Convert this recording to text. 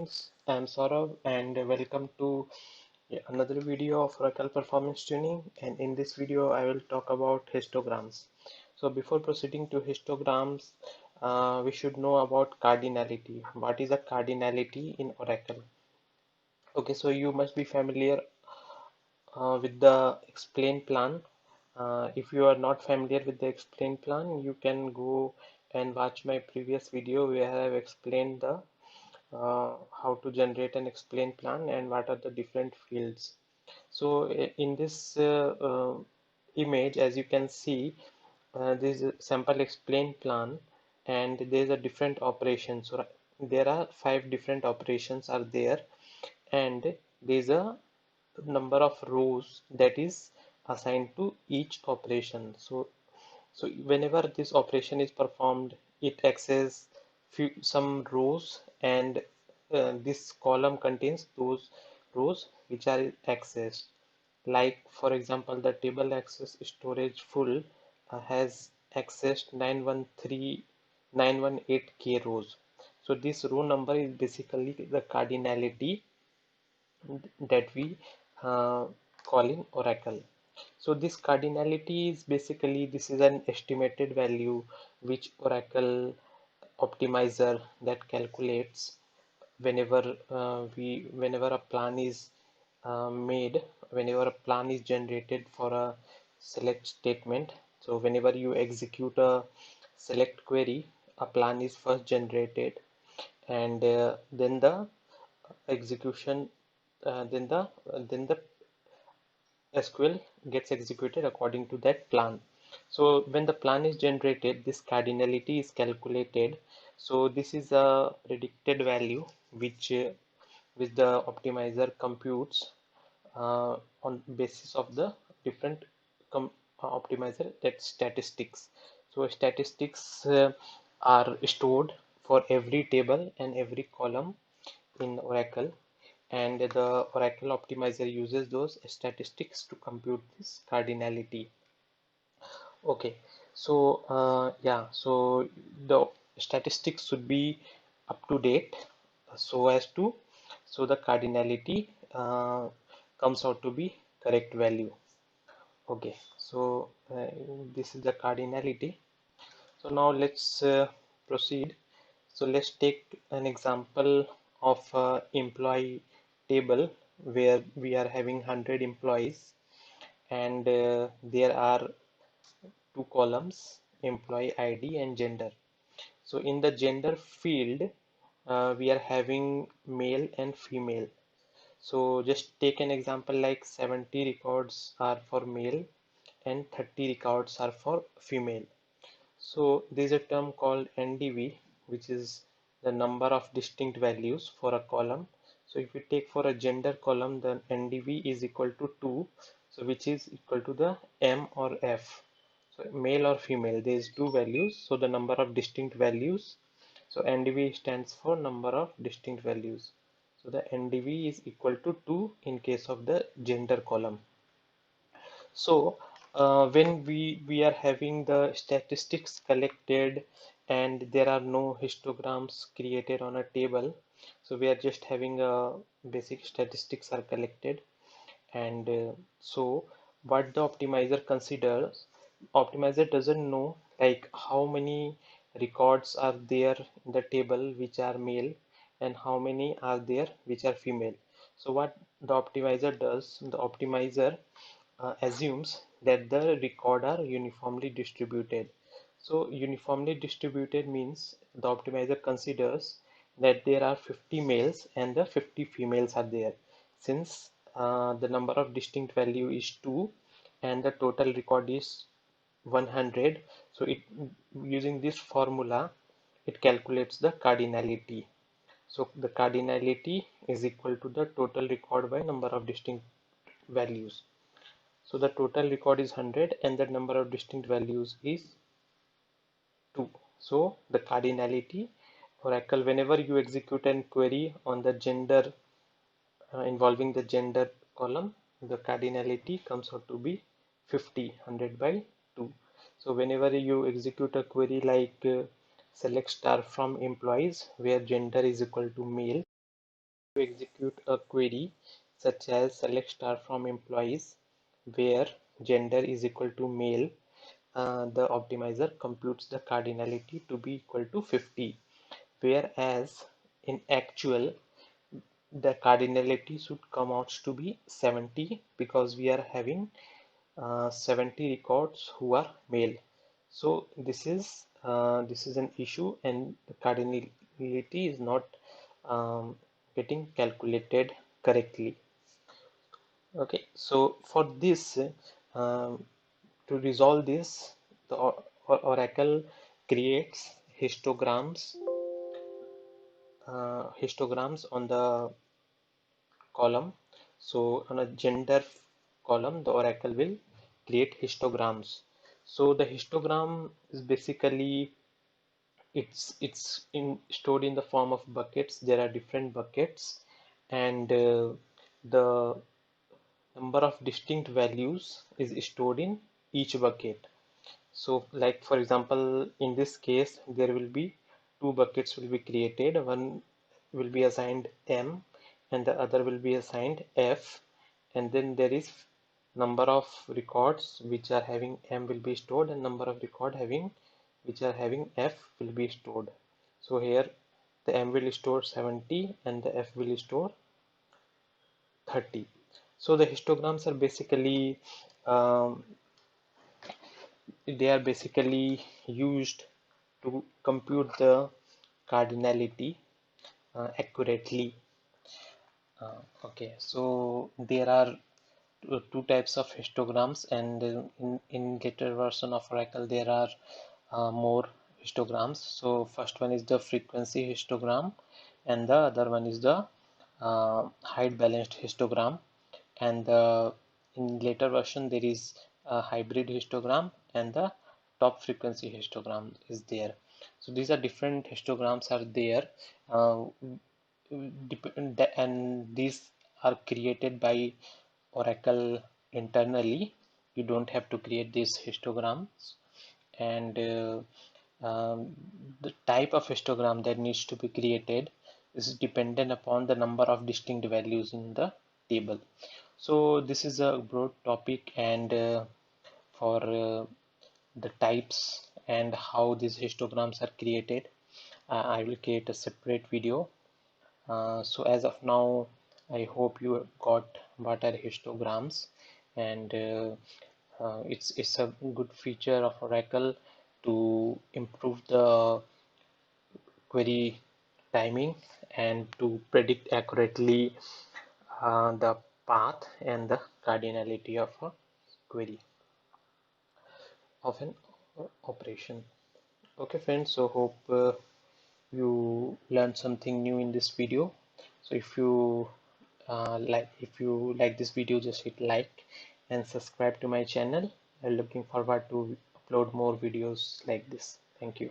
I'm Saurav and welcome to another video of Oracle Performance Tuning, and in this video I will talk about histograms. So before proceeding to histograms, we should know about cardinality. What is a cardinality in Oracle? Okay, so you must be familiar with the explain plan. If you are not familiar with the explain plan, you can go and watch my previous video where I have explained the how to generate an explain plan and what are the different fields. So in this image, as you can see, this is a sample explain plan, and there is a different operation. So there are 5 different operations are there, and there is a number of rows that is assigned to each operation. So whenever this operation is performed, it accesses some rows, and this column contains those rows which are accessed. Like for example, the table access storage full has accessed 918k rows. So this row number is basically the cardinality that we uh, call in Oracle. So this cardinality is basically, this is an estimated value which Oracle optimizer that calculates whenever whenever a plan is made, whenever a plan is generated for a select statement. So whenever you execute a select query, a plan is first generated, and then the execution then the SQL gets executed according to that plan. So when the plan is generated, this cardinality is calculated. So this is a predicted value which the optimizer computes on basis of the different optimizer that statistics. So statistics are stored for every table and every column in Oracle, and the Oracle optimizer uses those statistics to compute this cardinality. Okay, so yeah, so the statistics should be up to date, so as to so the cardinality comes out to be correct value. Okay, so this is the cardinality. So now let's proceed. So let's take an example of employee table where we are having 100 employees, and there are two columns, employee ID and gender. So in the gender field, we are having male and female. So just take an example like 70 records are for male and 30 records are for female. So there's a term called NDV, which is the number of distinct values for a column. So if we take for a gender column, then NDV is equal to 2, so which is equal to the M or F. So male or female, there is two values, so the number of distinct values. So NDV stands for number of distinct values. So the NDV is equal to 2 in case of the gender column. So when we are having the statistics collected and there are no histograms created on a table, so we are just having a basic statistics are collected, and so what the optimizer considers, optimizer doesn't know like how many records are there in the table which are male and how many are there which are female. So what the optimizer does, the optimizer assumes that the record are uniformly distributed. So uniformly distributed means the optimizer considers that there are 50 males and the 50 females are there. Since the number of distinct value is 2 and the total record is 100, so it, using this formula, it calculates the cardinality. So the cardinality is equal to the total record by number of distinct values. So the total record is 100 and the number of distinct values is 2. So the cardinality, Oracle, whenever you execute an query on the gender involving the gender column, the cardinality comes out to be 50, 100 by 2. So whenever you execute a query like select star from employees where gender is equal to male, compute a query such as select star from employees where gender is equal to male, the optimizer computes the cardinality to be equal to 50, whereas in actual the cardinality should come out to be 70 because we are having 70 records who are male. So this is an issue, and the cardinality is not getting calculated correctly. Okay, so for this, um, to resolve this, the Oracle creates histograms on the column. So on a gender column, the Oracle will create histograms. So the histogram is basically it's stored in the form of buckets. There are different buckets, and the number of distinct values is stored in each bucket. So like for example, in this case, there will be two buckets will be created. One will be assigned M and the other will be assigned F. And then there is number of records which are having M will be stored, and number of record having which are having F will be stored. So here the M will store 70 and the F will store 30. So the histograms are basically um, they are basically used to compute the cardinality accurately. Okay, so there are two types of histograms, and in later version of Oracle there are more histograms. So first one is the frequency histogram, and the other one is the height balanced histogram. And in later version there is a hybrid histogram, and the top frequency histogram is there. So these are different histograms are there, uh, and these are created by Oracle internally. You don't have to create these histograms, and the type of histogram that needs to be created is dependent upon the number of distinct values in the table. So this is a broad topic, and for the types and how these histograms are created, I will create a separate video. So as of now, I hope you got what are histograms, and it's a good feature of Oracle to improve the query timing and to predict accurately the path and the cardinality of a query of an operation. Okay friends, so hope you learned something new in this video. So if you like this video, just hit like and subscribe to my channel. I'm looking forward to upload more videos like this. Thank you.